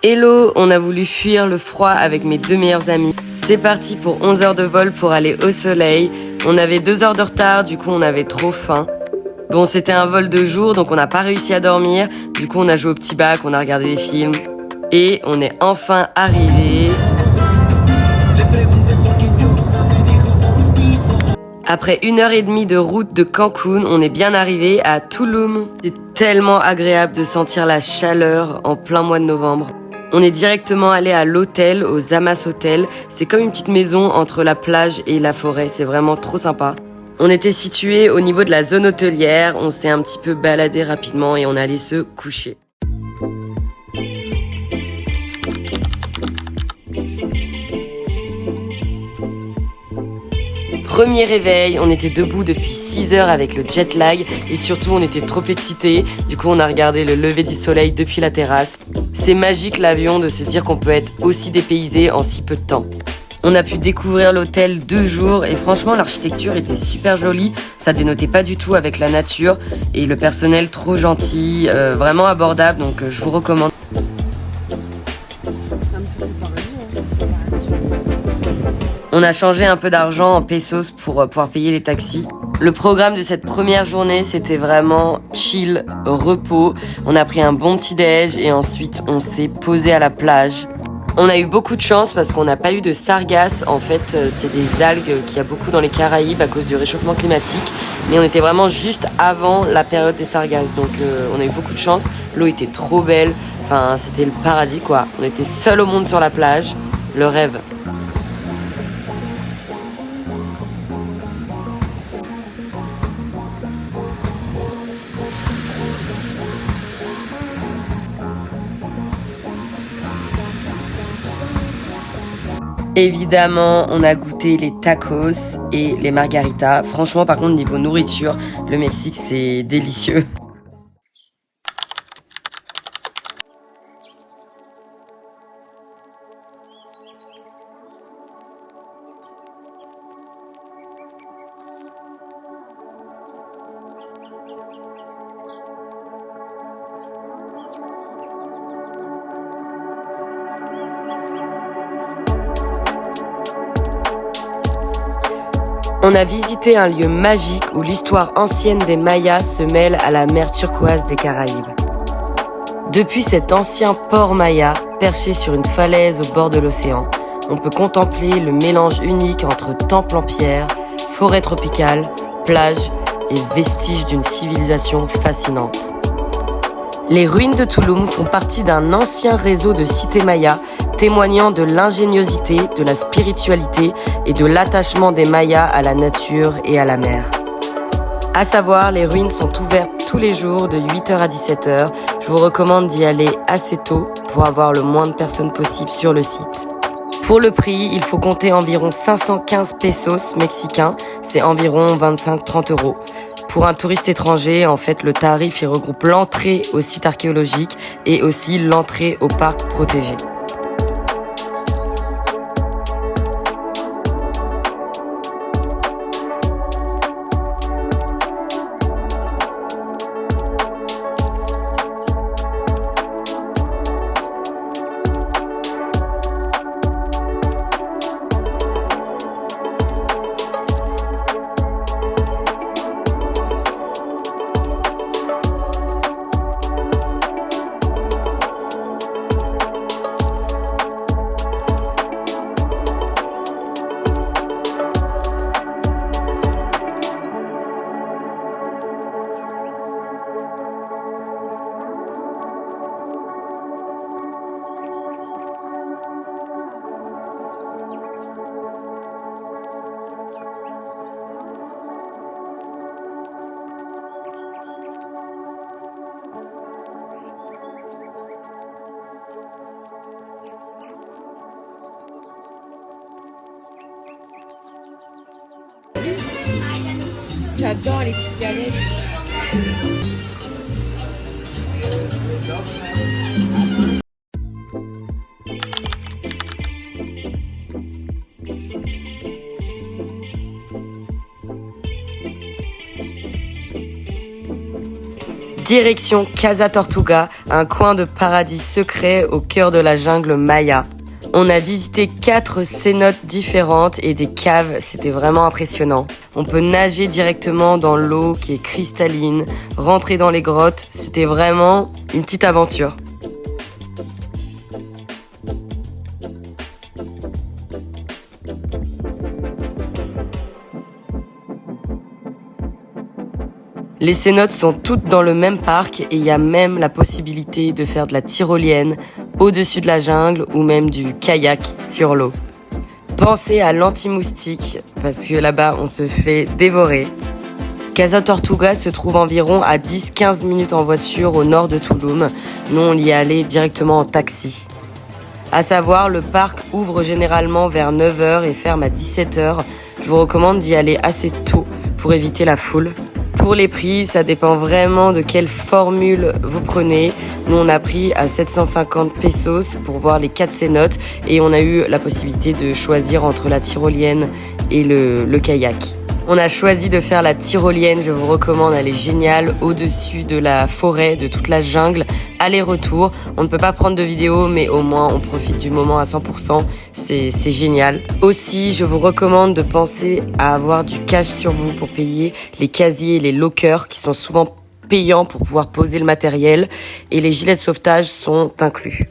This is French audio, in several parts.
Hello, on a voulu fuir le froid avec mes 2 meilleurs amis. C'est parti pour 11 heures de vol pour aller au soleil. On avait 2 heures de retard, du coup on avait trop faim. Bon, c'était un vol de jour, donc on n'a pas réussi à dormir. Du coup on a joué au petit bac, on a regardé des films. Et on est enfin arrivé. Après 1h30 de route de Cancun, on est bien arrivé à Tulum. C'est tellement agréable de sentir la chaleur en plein mois de novembre. On est directement allé à l'hôtel, au Zamas Hotel. C'est comme une petite maison entre la plage et la forêt. C'est vraiment trop sympa. On était situé au niveau de la zone hôtelière. On s'est un petit peu baladé rapidement et on est allé se coucher. Premier réveil, on était debout depuis 6 heures avec le jet lag et surtout on était trop excités. Du coup on a regardé le lever du soleil depuis la terrasse. C'est magique l'avion de se dire qu'on peut être aussi dépaysé en si peu de temps. On a pu découvrir l'hôtel 2 jours et franchement l'architecture était super jolie. Ça dénotait pas du tout avec la nature et le personnel trop gentil, vraiment abordable, donc je vous recommande. On a changé un peu d'argent en pesos pour pouvoir payer les taxis. Le programme de cette première journée, c'était vraiment chill, repos. On a pris un bon petit déj et ensuite on s'est posé à la plage. On a eu beaucoup de chance parce qu'on n'a pas eu de sargasses. En fait, c'est des algues qu'il y a beaucoup dans les Caraïbes à cause du réchauffement climatique. Mais on était vraiment juste avant la période des sargasses. Donc on a eu beaucoup de chance. L'eau était trop belle. Enfin, c'était le paradis quoi. On était seuls au monde sur la plage. Le rêve. Évidemment, on a goûté les tacos et les margaritas. Franchement, par contre, niveau nourriture, le Mexique, c'est délicieux. On a visité un lieu magique où l'histoire ancienne des Mayas se mêle à la mer turquoise des Caraïbes. Depuis cet ancien port maya, perché sur une falaise au bord de l'océan, on peut contempler le mélange unique entre temple en pierre, forêt tropicale, plage et vestiges d'une civilisation fascinante. Les ruines de Tulum font partie d'un ancien réseau de cités mayas témoignant de l'ingéniosité, de la spiritualité et de l'attachement des Mayas à la nature et à la mer. À savoir, les ruines sont ouvertes tous les jours de 8h à 17h. Je vous recommande d'y aller assez tôt pour avoir le moins de personnes possible sur le site. Pour le prix, il faut compter environ 515 pesos mexicains, c'est environ 25-30 euros. Pour un touriste étranger, en fait, le tarif il regroupe l'entrée au site archéologique et aussi l'entrée au parc protégé. J'adore les petites galettes. Direction Casa Tortuga, un coin de paradis secret au cœur de la jungle maya. On a visité 4 cénotes différentes et des caves, c'était vraiment impressionnant. On peut nager directement dans l'eau qui est cristalline, rentrer dans les grottes, c'était vraiment une petite aventure. Les cénotes sont toutes dans le même parc et il y a même la possibilité de faire de la tyrolienne au-dessus de la jungle ou même du kayak sur l'eau. Pensez à l'anti-moustique parce que là-bas on se fait dévorer. Casa Tortuga se trouve environ à 10-15 minutes en voiture au nord de Tulum. Nous on y est allé directement en taxi. À savoir, le parc ouvre généralement vers 9h et ferme à 17h. Je vous recommande d'y aller assez tôt pour éviter la foule. Pour les prix, ça dépend vraiment de quelle formule vous prenez. Nous, on a pris à 750 pesos pour voir les 4 cénotes et on a eu la possibilité de choisir entre la tyrolienne et le kayak. On a choisi de faire la tyrolienne, je vous recommande, elle est géniale, au-dessus de la forêt, de toute la jungle, aller-retour. On ne peut pas prendre de vidéo, mais au moins on profite du moment à 100%, c'est génial. Aussi, je vous recommande de penser à avoir du cash sur vous pour payer les casiers et les lockers qui sont souvent payants pour pouvoir poser le matériel et les gilets de sauvetage sont inclus.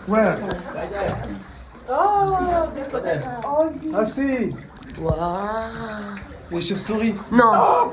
Ouais. Ah si. Waouh. Les chauves-souris. Non.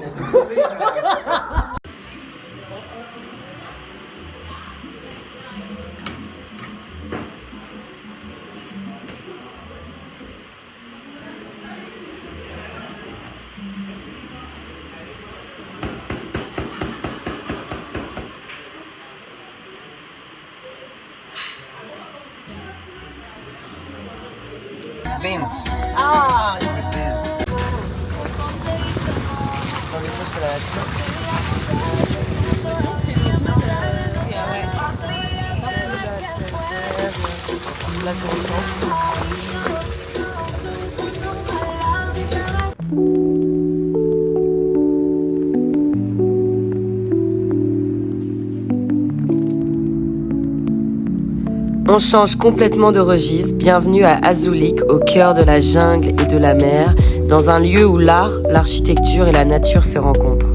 Beans. Ah, On change complètement de registre, bienvenue à Azulik, au cœur de la jungle et de la mer, dans un lieu où l'art, l'architecture et la nature se rencontrent.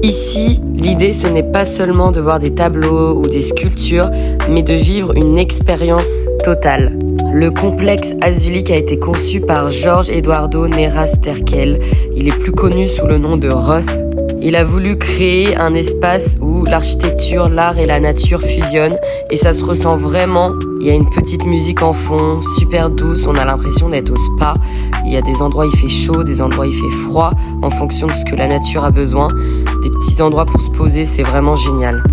Ici, l'idée ce n'est pas seulement de voir des tableaux ou des sculptures, mais de vivre une expérience totale. Le complexe Azulik a été conçu par Jorge Eduardo Neras Terkel, il est plus connu sous le nom de Roth. Il a voulu créer un espace où l'architecture, l'art et la nature fusionnent et ça se ressent vraiment. Il y a une petite musique en fond, super douce, on a l'impression d'être au spa. Il y a des endroits il fait chaud, des endroits il fait froid en fonction de ce que la nature a besoin. Des petits endroits pour se poser, c'est vraiment génial.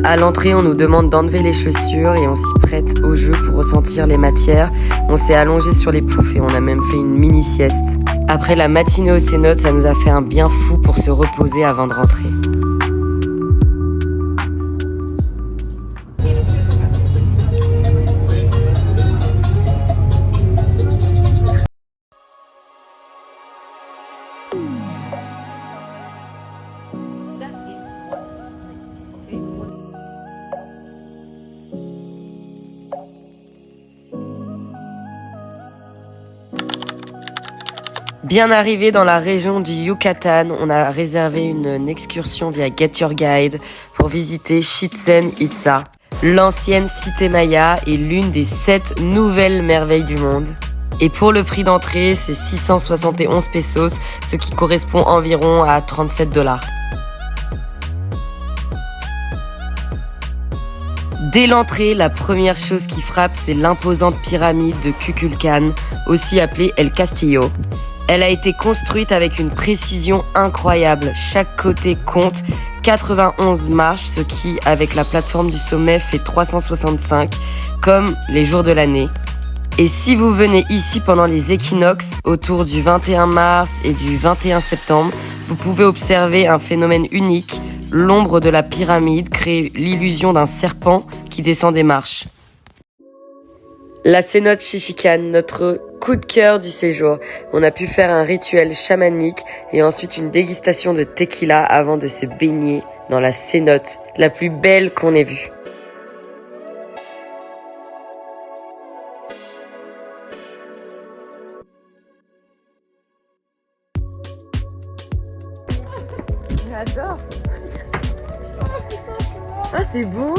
À l'entrée, on nous demande d'enlever les chaussures et on s'y prête au jeu pour ressentir les matières. On s'est allongé sur les poufs et on a même fait une mini sieste. Après la matinée aux cénotes, ça nous a fait un bien fou pour se reposer avant de rentrer. Bien arrivé dans la région du Yucatan, on a réservé une excursion via Get Your Guide pour visiter Chichén Itzá. L'ancienne cité maya est l'une des 7 nouvelles merveilles du monde. Et pour le prix d'entrée, c'est 671 pesos, ce qui correspond environ à 37 $. Dès l'entrée, la première chose qui frappe, c'est l'imposante pyramide de Kukulkan, aussi appelée El Castillo. Elle a été construite avec une précision incroyable. Chaque côté compte 91 marches, ce qui, avec la plateforme du sommet, fait 365, comme les jours de l'année. Et si vous venez ici pendant les équinoxes, autour du 21 mars et du 21 septembre, vous pouvez observer un phénomène unique. L'ombre de la pyramide crée l'illusion d'un serpent qui descend des marches. La cénote Chichican, notre coup de cœur du séjour. On a pu faire un rituel chamanique et ensuite une dégustation de tequila avant de se baigner dans la cénote, la plus belle qu'on ait vue. J'adore. Ah, c'est beau!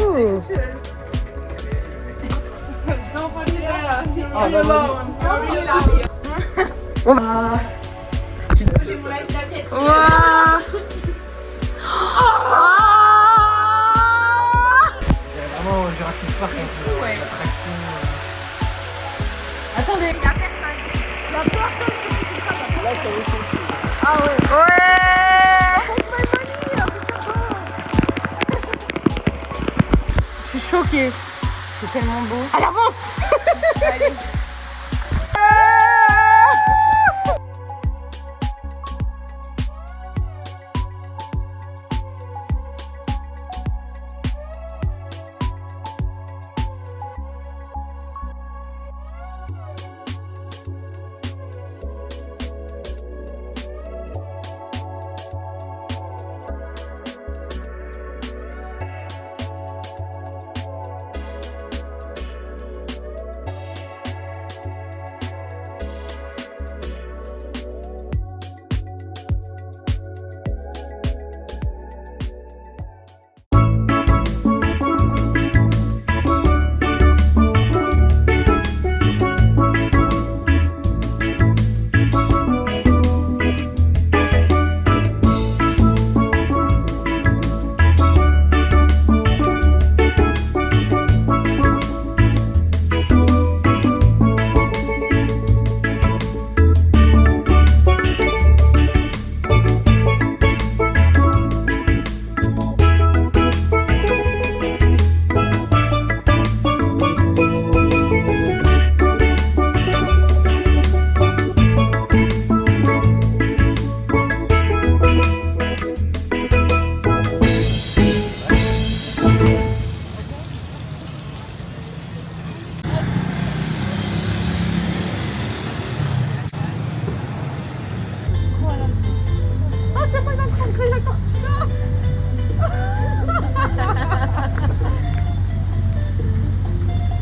Vraiment Jurassic Park, un peu l'attraction. Attendez, la personne. La personne. Là, ça va être Ah ouais. Je suis choquée. C'est tellement beau. À l'avance. Allez.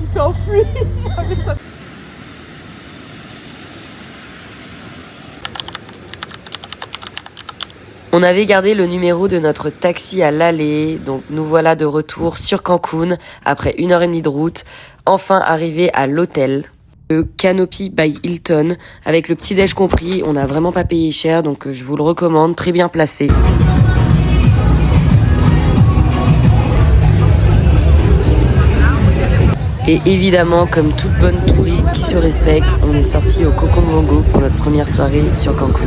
Il s'enfuit. On avait gardé le numéro de notre taxi à l'aller, donc nous voilà de retour sur Cancun après 1h30 de route, enfin arrivés à l'hôtel. Le Canopy by Hilton, avec le petit-déj compris, on n'a vraiment pas payé cher, donc je vous le recommande, très bien placé. Et évidemment, comme toute bonne touriste qui se respecte, on est sorti au Cocombongo pour notre première soirée sur Cancun.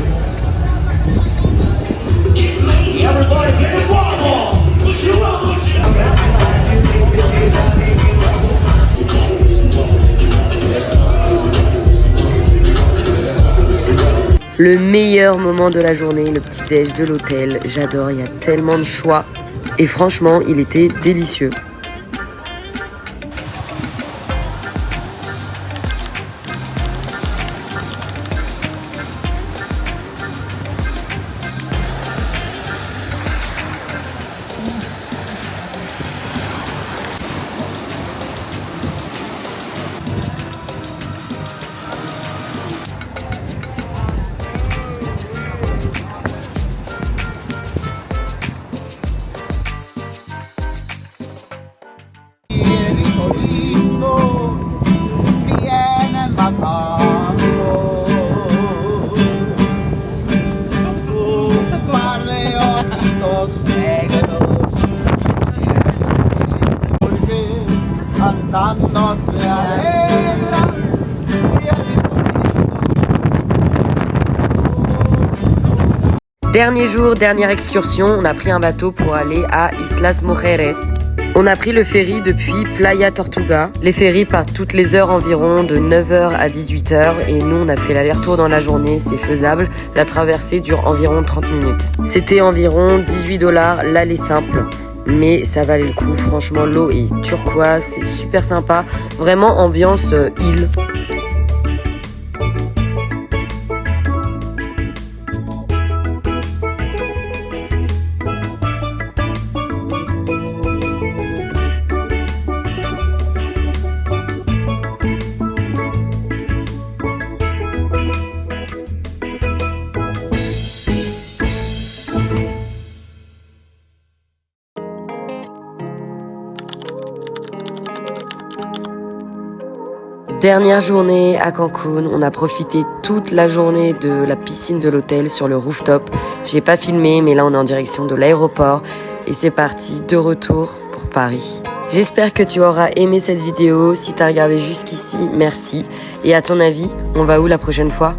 Le meilleur moment de la journée, le petit-déj de l'hôtel. J'adore, il y a tellement de choix. Et franchement, il était délicieux. Dernier jour, dernière excursion, on a pris un bateau pour aller à Islas Mujeres. On a pris le ferry depuis Playa Tortuga. Les ferries partent toutes les heures environ de 9h à 18h et nous on a fait l'aller-retour dans la journée, c'est faisable. La traversée dure environ 30 minutes. C'était environ $18 l'aller simple. Mais ça valait le coup, franchement l'eau est turquoise, c'est super sympa, vraiment ambiance île. Dernière journée à Cancun, on a profité toute la journée de la piscine de l'hôtel sur le rooftop. J'ai pas filmé, mais là on est en direction de l'aéroport et c'est parti de retour pour Paris. J'espère que tu auras aimé cette vidéo. Si t'as regardé jusqu'ici, merci. Et à ton avis, on va où la prochaine fois ?